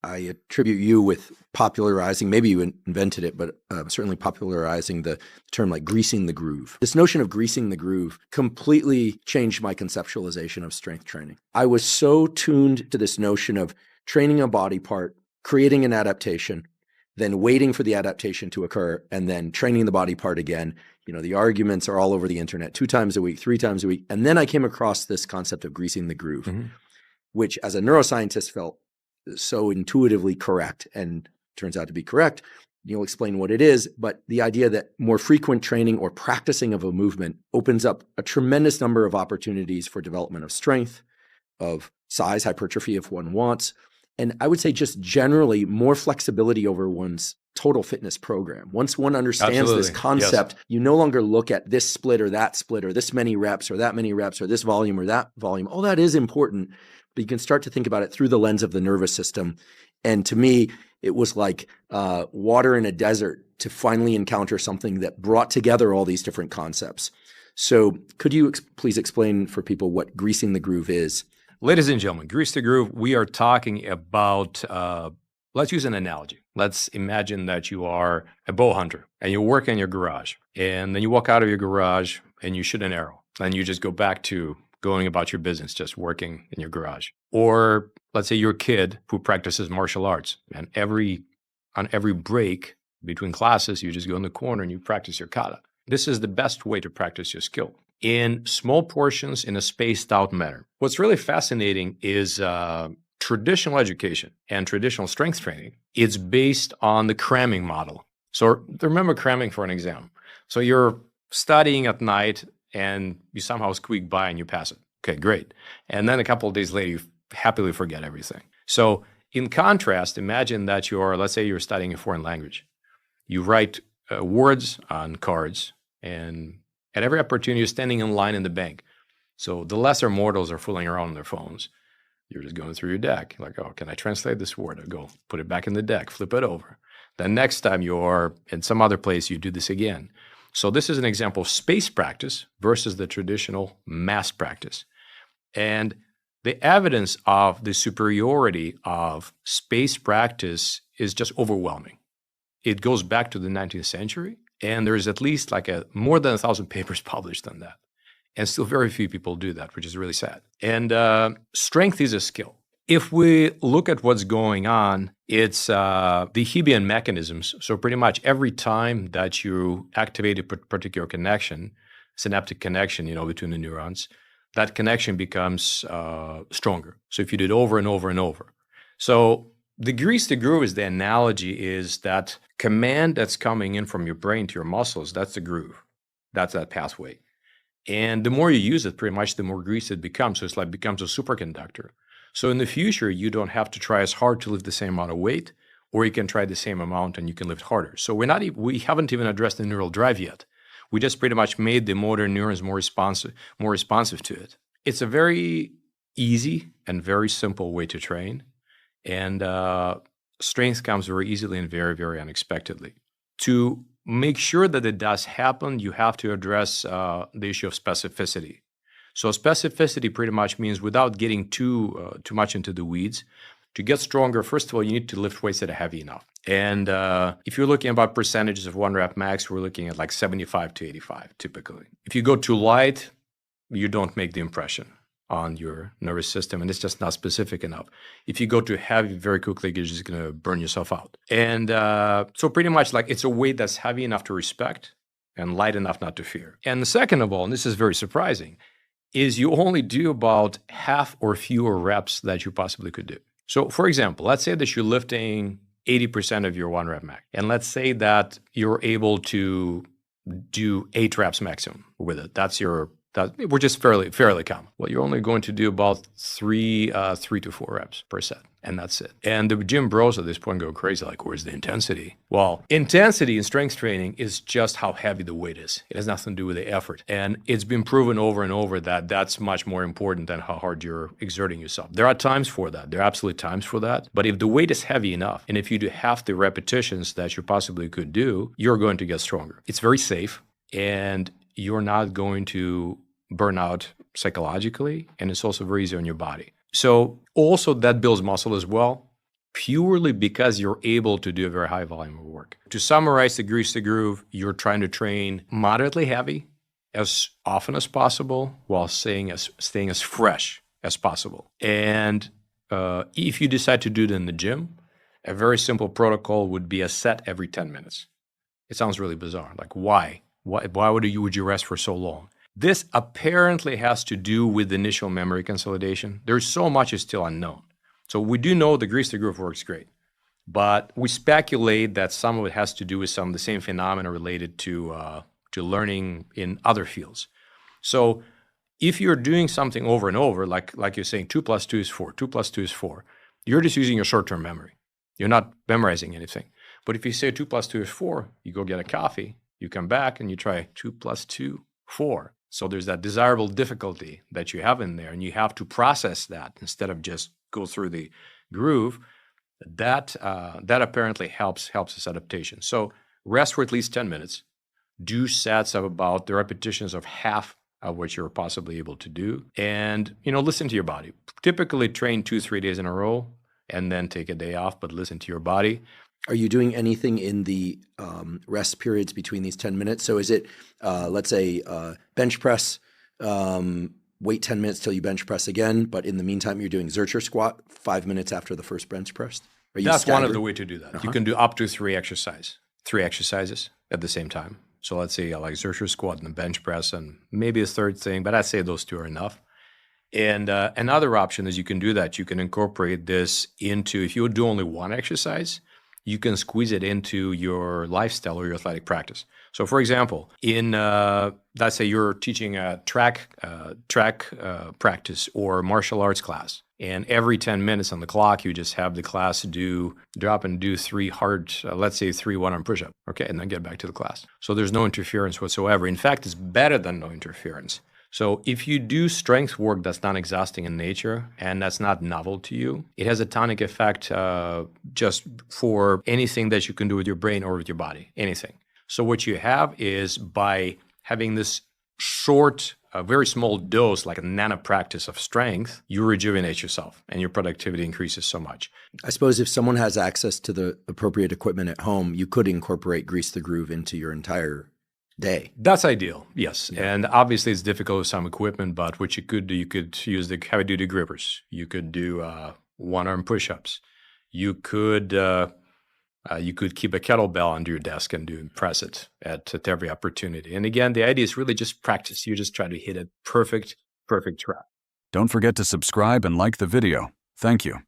I attribute you with popularizing, maybe you invented it, but certainly popularizing the term like greasing the groove. This notion of greasing the groove completely changed my conceptualization of strength training. I was so tuned to this notion of training a body part, creating an adaptation, then waiting for the adaptation to occur, and then training the body part again. The arguments are all over the internet, 2 times a week, 3 times a week. And then I came across this concept of greasing the groove, which as a neuroscientist felt so intuitively correct and turns out to be correct. You'll explain what it is, but the idea that more frequent training or practicing of a movement opens up a tremendous number of opportunities for development of strength, of size, hypertrophy if one wants, and I would say just generally more flexibility over one's total fitness program. Once one understands this concept, you no longer look at this split or this many reps or that many reps or this volume or that volume. All that is important, but you can start to think about it through the lens of the nervous system. And to me, it was like water in a desert to finally encounter something that brought together all these different concepts. So could you please explain for people what greasing the groove is? Ladies and gentlemen, grease the groove, we are talking about, let's use an analogy. Let's imagine that you are a bow hunter and you work in your garage, and then you walk out of your garage and you shoot an arrow, and you just go back to going about your business, just working in your garage. Or let's say you're a kid who practices martial arts, and on every break between classes, you just go in the corner and you practice your kata. This is the best way to practice your skill in small portions in a spaced out manner. What's really fascinating is traditional education and traditional strength training. It's based on the cramming model. So remember cramming for an exam. So you're studying at night and you somehow squeak by and you pass it. Okay, great. And then a couple of days later, you happily forget everything. So in contrast, imagine that let's say you're studying a foreign language. You write words on cards, and at every opportunity, you're standing in line in the bank. So the lesser mortals are fooling around on their phones. You're just going through your deck. You're like, oh, can I translate this word? I go, put it back in the deck, flip it over. Then next time you're in some other place, you do this again. So this is an example of space practice versus the traditional mass practice. And the evidence of the superiority of space practice is just overwhelming. It goes back to the 19th century, and there's at least more than 1,000 papers published on that. And still very few people do that, which is really sad. And strength is a skill. If we look at what's going on, it's the Hebbian mechanisms. So pretty much every time that you activate a particular connection, synaptic connection, between the neurons, that connection becomes stronger. So if you do it over and over and over. So the grease the groove is the analogy is that command that's coming in from your brain to your muscles, that's the groove. That's that pathway. And the more you use it, pretty much the more grease it becomes. So it's like becomes a superconductor. So in the future, you don't have to try as hard to lift the same amount of weight, or you can try the same amount and you can lift harder. So we haven't even addressed the neural drive yet. We just pretty much made the motor neurons more responsive to it. It's a very easy and very simple way to train. And strength comes very easily and very, very unexpectedly. To make sure that it does happen, you have to address the issue of specificity. So specificity pretty much means, without getting too much into the weeds, to get stronger, first of all, you need to lift weights that are heavy enough. And if you're looking about percentages of 1 rep max, we're looking at 75 to 85 typically. If you go too light, you don't make the impression on your nervous system, and it's just not specific enough. If you go too heavy, very quickly, you're just going to burn yourself out. And so pretty much it's a weight that's heavy enough to respect and light enough not to fear. And the second of all, and this is very surprising, is you only do about half or fewer reps that you possibly could do. So for example, let's say that you're lifting 80% of your 1 rep max, and let's say that you're able to do 8 reps maximum with it. Which is fairly common. Well, you're only going to do about 3 to 4 reps per set, and that's it. And the gym bros at this point go crazy, where's the intensity? Well, intensity in strength training is just how heavy the weight is. It has nothing to do with the effort. And it's been proven over and over that that's much more important than how hard you're exerting yourself. There are times for that. There are absolutely times for that. But if the weight is heavy enough, and if you do half the repetitions that you possibly could do, you're going to get stronger. It's very safe, and you're not going to burn out psychologically, and it's also very easy on your body. So also that builds muscle as well. purely because you're able to do a very high volume of work. To summarize the Grease the Groove, you're trying to train moderately heavy as often as possible while staying as fresh as possible. And if you decide to do it in the gym, a very simple protocol would be a set every 10 minutes. It sounds really bizarre. Like, why? Why would you rest for so long? This apparently has to do with initial memory consolidation. There's so much is still unknown. So we do know the Grease the Groove works great, but we speculate that some of it has to do with some of the same phenomena related to learning in other fields. So if you're doing something over and over, like you're saying 2 + 2 is 4, 2 + 2 is 4, you're just using your short-term memory. You're not memorizing anything. But if you say 2 + 2 is 4, you go get a coffee, you come back and you try 2 + 2, 4. So there's that desirable difficulty that you have in there, and you have to process that instead of just go through the groove. That apparently helps this adaptation. So rest for at least 10 minutes. Do sets of about the repetitions of half of what you're possibly able to do, and listen to your body. Typically train 2-3 days in a row, and then take a day off. But listen to your body. Are you doing anything in the rest periods between these 10 minutes? So is it, let's say, bench press, wait 10 minutes till you bench press again, but in the meantime, you're doing Zercher squat 5 minutes after the first bench press? That's one of the way to do that. You can do up to 3 exercises at the same time. So let's say like Zercher squat and the bench press and maybe a third thing, but I'd say those 2 are enough. And another option is you can do that. You can incorporate this into, if you do only one exercise, you can squeeze it into your lifestyle or your athletic practice. So for example, in let's say you're teaching a track practice or martial arts class, and every 10 minutes on the clock, you just have the class drop and do 3 hard, let's say 3 one-arm push-ups, okay, and then get back to the class. So there's no interference whatsoever. In fact, it's better than no interference. So if you do strength work that's not exhausting in nature and that's not novel to you, it has a tonic effect just for anything that you can do with your brain or with your body, anything. So what you have is, by having this short, very small dose, like a nano practice of strength, you rejuvenate yourself and your productivity increases so much. I suppose if someone has access to the appropriate equipment at home, you could incorporate Grease the Groove into your entire day. That's ideal, yes. Yeah. And obviously it's difficult with some equipment, but what you could do, you could use the heavy-duty grippers. You could do one-arm push-ups. You could keep a kettlebell under your desk and press it at every opportunity. And again, the idea is really just practice. You just try to hit a perfect track. Don't forget to subscribe and like the video. Thank you.